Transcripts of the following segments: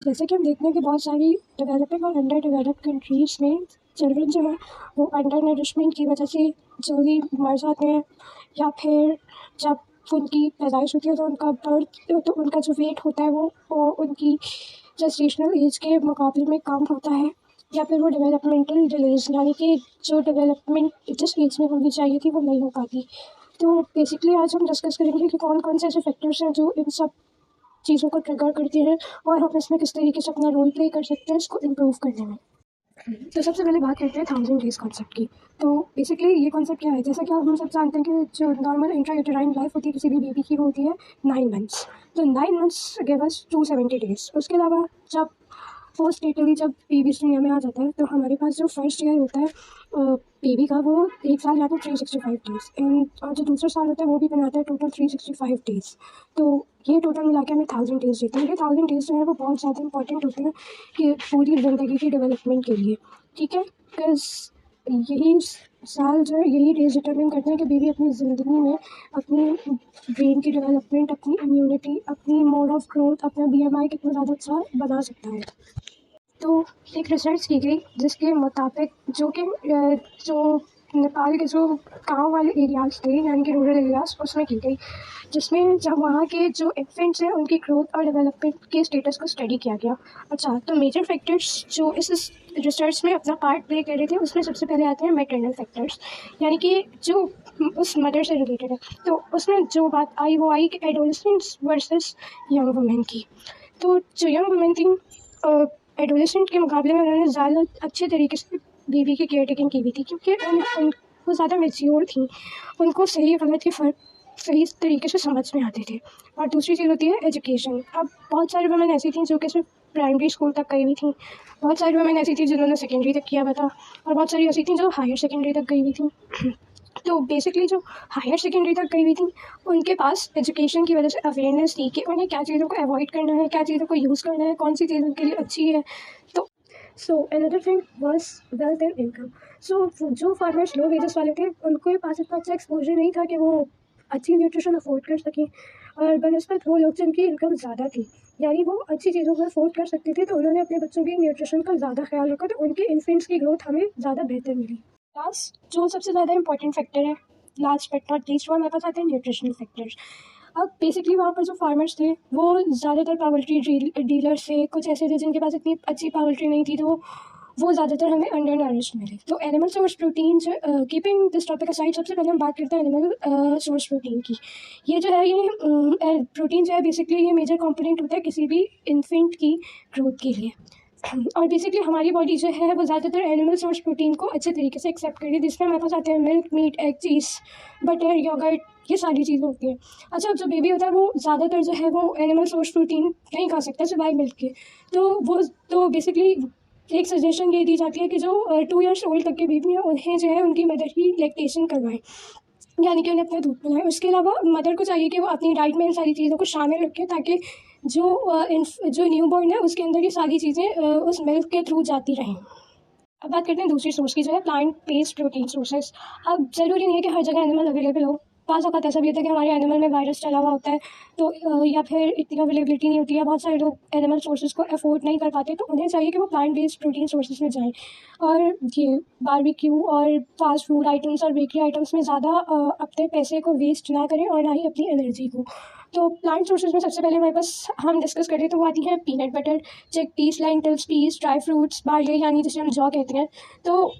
जैसे कि हम देखते हैं कि बहुत सारी डेवलपिंग और अंडर डेवलप्ड कंट्रीज़ में चिल्ड्रन जो है वो अंडर नरिशमेंट की वजह से जल्दी मर जाते हैं, या फिर जब उनकी पैदाइश होती है तो उनका जो वेट होता है वो उनकी जेस्टेशनल एज के मुकाबले में कम होता है, या फिर वो डेवलपमेंटल डिलेज यानी कि जो डेवलपमेंट जिस एज में होनी चाहिए थी वो नहीं हो पाती। तो बेसिकली आज हम डिस्कस करेंगे कि कौन कौन से ऐसे फैक्टर्स हैं जो इन सब चीज़ों को ट्रिगर करती हैं और हम इसमें किस तरीके से अपना रोल प्ले कर सकते हैं इसको इम्प्रूव करने में। तो सबसे पहले बात करते हैं 1000 डेज़ कॉन्सेप्ट की। तो बेसिकली ये कॉन्सेप्ट क्या है, जैसा कि हम सब जानते हैं कि जो नॉर्मल इंट्रायूटेराइन लाइफ होती है किसी भी बेबी की वो होती है 9 मंथ्स। तो 9 मंथ्स गिव अस 270 डेज़। उसके अलावा जब फर्स्ट डेटली जब बेबी दुनिया में आ जाता है तो हमारे पास जो फर्स्ट ईयर होता है बेबी का वो 1 साल या तो 365 डेज़ एंड और जो दूसरा साल होता है वो भी बनाता है टोटल 365 डेज़। तो ये टोटल मिला के हमें 1000 डेज़ देते हैं। ये 1000 डेज़ जो है वो बहुत ज़्यादा इंपॉर्टेंट होते हैं कि पूरी ज़िंदगी की डेवलपमेंट के लिए, ठीक है, बिकॉज यही साल जो है यही डेज डिटरमिन करते हैं कि बेबी अपनी ज़िंदगी में अपनी ब्रेन की डेवलपमेंट, अपनी इम्यूनिटी, अपनी मोड ऑफ ग्रोथ, अपना BMI कितना ज़्यादा अच्छा बना सकता है। तो एक रिसर्च की गई जिसके मुताबिक जो नेपाल के जो गाँव वाले एरियाज़ थे यानी कि रूरल एरियाज़ उसमें की गई, जिसमें जब वहाँ के जो इन्फेंट्स हैं उनकी ग्रोथ और डेवलपमेंट के स्टेटस को स्टडी किया गया। अच्छा, तो मेजर फैक्टर्स जो इस रिसर्च में अपना पार्ट प्ले कर रहे थे उसमें सबसे पहले आते हैं मैटरनल फैक्टर्स, यानी कि जो उस मदर से रिलेटेड है। तो उसमें जो बात आई वो आई कि एडोलेसेंट्स वर्सेस यंग वुमेन की। तो जो यंग वुमेन थी एडोलेसेंट के मुकाबले में उन्होंने ज़्यादा अच्छे तरीके से बेबी की केयर टेकिंग की हुई थी, क्योंकि वो ज़्यादा मैच्योर थी, उनको सही गलत के फ़र्क सही तरीके से समझ में आते थे। और दूसरी चीज़ होती है एजुकेशन। अब बहुत सारी वुमेन ऐसी थी जो कि सिर्फ प्राइमरी स्कूल तक गई हुई थी, बहुत सारी वुमेन ऐसी थी जिन्होंने सेकेंडरी तक किया हुआ था, और बहुत सारी ऐसी थी जो हायर सेकेंडरी तक गई हुई थी। तो बेसिकली जो हायर सेकेंडरी तक गई हुई थी उनके पास एजुकेशन की वजह से अवेयरनेस थी कि उन्हें क्या चीज़ों को अवॉइड करना है, क्या चीज़ों को यूज़ करना है, कौन सी चीज़ उनके लिए अच्छी है। तो another thing was wealth and income. जो फार्मर्स लो वेजेस वाले थे उनके पास इतना अच्छा एक्सपोजर नहीं था कि वो अच्छी न्यूट्रिशन अफोर्ड कर सकें, और बनस्पत वो लोग जिनकी इनकम ज़्यादा थी यानी वो अच्छी चीज़ों को अफोर्ड कर सकते थे, तो उन्होंने अपने बच्चों की न्यूट्रिशन का ज़्यादा ख्याल रखा, तो उनके इन्फेंट्स की ग्रोथ हमें ज़्यादा बेहतर मिली। लास्ट जो सबसे ज़्यादा इंपॉर्टेंट फैक्टर है, लास्ट बट नॉट लीस्ट, वो हमारे पास आते हैं न्यूट्रिशनल फैक्टर्स। अब बेसिकली वहाँ पर जो फार्मर्स थे वो ज़्यादातर पावल्ट्री डीलर्स थे, कुछ ऐसे थे जिनके पास इतनी अच्छी पावल्ट्री नहीं थी, तो वो ज़्यादातर हमें अंडर नरिश्ड मिले। तो एनिमल सोर्स प्रोटीन जो कीपिंग दिस टॉपिक असाइड, सबसे पहले हम बात करते हैं एनिमल सोर्स प्रोटीन की। ये जो है ये प्रोटीन जो है बेसिकली ये मेजर कंपोनेंट होता है किसी भी इन्फेंट की ग्रोथ के लिए। और बेसिकली हमारी बॉडी जो है वो ज़्यादातर एनिमल सोर्स प्रोटीन को अच्छे तरीके से एक्सेप्ट करेगी, जिसमें हमारे पास आते हैं मिल्क, मीट, एग, चीज़, बटर, योगर्ट, ये सारी चीज़ें होती हैं। अच्छा, अब जो बेबी होता है वो ज़्यादातर जो है वो एनिमल सोर्स प्रोटीन नहीं खा सकता सिवाय मिल्क के। तो बेसिकली एक सजेशन ये दी जाती है कि जो 2 ईयर्स ओल्ड तक के बेबी हैं उन्हें जो है उनकी मदर ही लैक्टेशन करवाएं, यानी कि उन्हें अपना दूध पिलाएं। उसके अलावा मदर को चाहिए कि वो अपनी डाइट में इन सारी चीज़ों को शामिल रखें, ताकि जो न्यू बॉर्न है उसके अंदर ये सारी चीज़ें उस मिल्क के थ्रू जाती रहें। अब बात करते हैं दूसरी सोर्स की, जो है प्लांट बेस्ड प्रोटीन सोर्सेज। अब ज़रूरी नहीं है कि हर जगह एनिमल अवेलेबल हो, बाज़ औक़ात ऐसा भी होता है कि हमारे एनिमल में वायरस चला हुआ होता है, तो या फिर इतनी अवेलेबिलिटी नहीं होती है, बहुत सारे लोग एनिमल सोर्सेज को अफोर्ड नहीं कर पाते, तो उन्हें चाहिए कि वो प्लांट बेस्ड प्रोटीन सोर्सेज में जाएँ, और ये बारबेक्यू और फास्ट फूड आइटम्स और बेकरी आइटम्स में ज़्यादा अपने पैसे को वेस्ट ना करें और ना ही अपनी एनर्जी को। तो प्लांट सोर्सेज में सबसे पहले हमारे पास हम डिस्कस करें तो वो आती हैं peanut butter, chickpeas, lentils, peas, dry fruits, barley यानी जिसे हम जौ कहते हैं। तो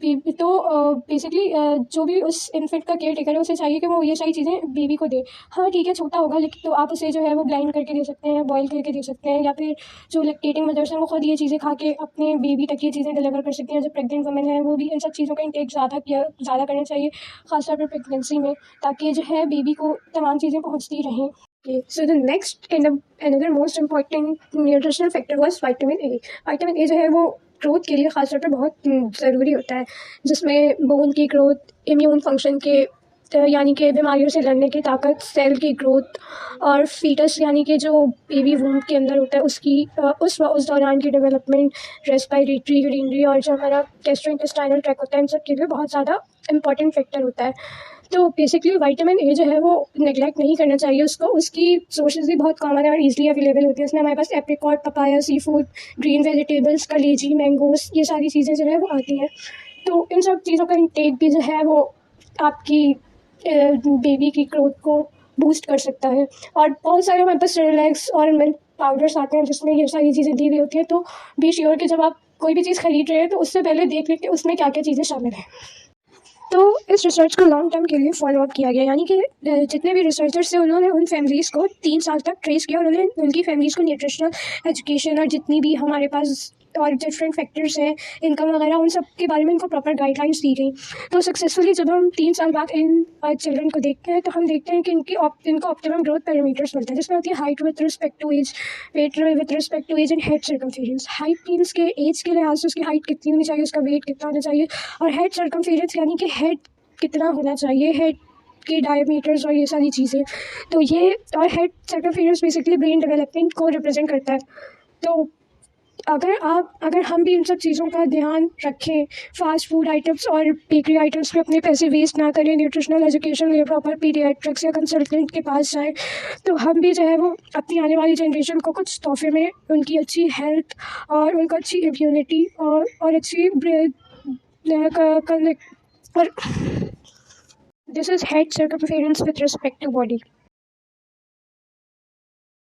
बेसिकली जो भी उस इन्फेंट का केयर टेकर है उसे चाहिए कि वो ये सारी चीज़ें बेबी को दे। हाँ ठीक है, छोटा होगा लेकिन तो आप उसे जो है वो ग्राइंड करके दे सकते हैं, बॉयल करके दे सकते हैं, या फिर जो लैक्टेटिंग मदर्स हैं वो खुद ये चीज़ें खा के अपने बेबी तक ये चीज़ें डिलीवर कर सकती हैं। जो प्रेग्नेंट वुमेन है वो भी इन सब चीज़ों का इंटेक ज़्यादा करना चाहिए, ख़ासतौर पर प्रेगनेंसी में, ताकि जो है बेबी को तमाम चीज़ें पहुँचती रहें। So the next and another most important nutritional factor was vitamin A. Vitamin A जो है वो ग्रोथ के लिए ख़ास तौर पर बहुत ज़रूरी होता है, जिसमें बोन की ग्रोथ, इम्यून फंक्शन के यानी कि बीमारियों से लड़ने की ताकत, सेल की ग्रोथ, और फीटस यानी कि जो बेबी वूम्ब के अंदर होता है उसकी उस दौरान की डेवलपमेंट, रेस्पिरेटरी, यूरिनरी, और जो हमारा गैस्ट्रोइंटेस्टाइनल ट्रैक होता है, इन सब के लिए बहुत ज़्यादा इंपॉर्टेंट फैक्टर होता है। तो बेसिकली विटामिन ए जो है वो नेगलेक्ट नहीं करना चाहिए उसको, उसकी सोर्सेज भी बहुत कॉमन है और ईजिली अवेलेबल होती है। उसमें हमारे पास apricot, papaya, sea food, green vegetables, कलेजी, मैंगोस, ये सारी चीज़ें जो है वो आती हैं। तो इन सब चीज़ों का इंटेक भी जो है वो आपकी बेबी की ग्रोथ को बूस्ट कर सकता है। और बहुत सारे हमारे पास सेरेलैक्स और मिल्क पाउडर्स आते हैं जिसमें ये सारी चीज़ें दी हुई होती हैं। तो बी श्योर कि जब आप कोई भी चीज़ खरीद रहे हैं तो उससे पहले देख लें कि उसमें क्या क्या चीज़ें शामिल हैं। तो इस रिसर्च को लॉन्ग टर्म के लिए फॉलो अप किया गया, यानी कि जितने भी रिसर्चर्स थे उन्होंने उन फैमिलीज़ को 3 साल तक ट्रेस किया और उन्होंने उनकी फैमिलीज़ को न्यूट्रिशनल एजुकेशन और जितनी भी हमारे पास और डिफरेंट फैक्टर्स हैं, इनकम वगैरह, उन सब के बारे में इनको प्रॉपर गाइडलाइंस दी गई। तो सक्सेसफुली जब हम 3 साल बाद इन चिल्ड्रन को देखते हैं तो हम देखते हैं कि इनको ऑप्टिमम ग्रोथ पैरामीटर्स मिलते हैं, जिसमें होती है height with respect to age, weight with respect to age and head circumference. Height means के एज के लिहाज से उसकी हाइट कितनी होनी चाहिए, उसका वेट कितना होना चाहिए, और हेड सर्कमफेरेंस यानी कि हेड कितना होना चाहिए, हेड के डायमीटर्स और ये सारी चीज़ें। तो ये और head circumference basically brain development को रिप्रेजेंट करता है। तो अगर हम भी इन सब चीज़ों का ध्यान रखें, फास्ट फूड आइटम्स और बेकरी आइटम्स पे अपने पैसे वेस्ट ना करें, न्यूट्रिशनल एजुकेशन ले, प्रॉपर पीडियाट्रिक्स या कंसल्टेंट के पास जाएं, तो हम भी जो है वो अपनी आने वाली जनरेशन को कुछ तोहफे में उनकी अच्छी हेल्थ और उनको अच्छी इम्यूनिटी और अच्छी और this is head circumference with respect to body.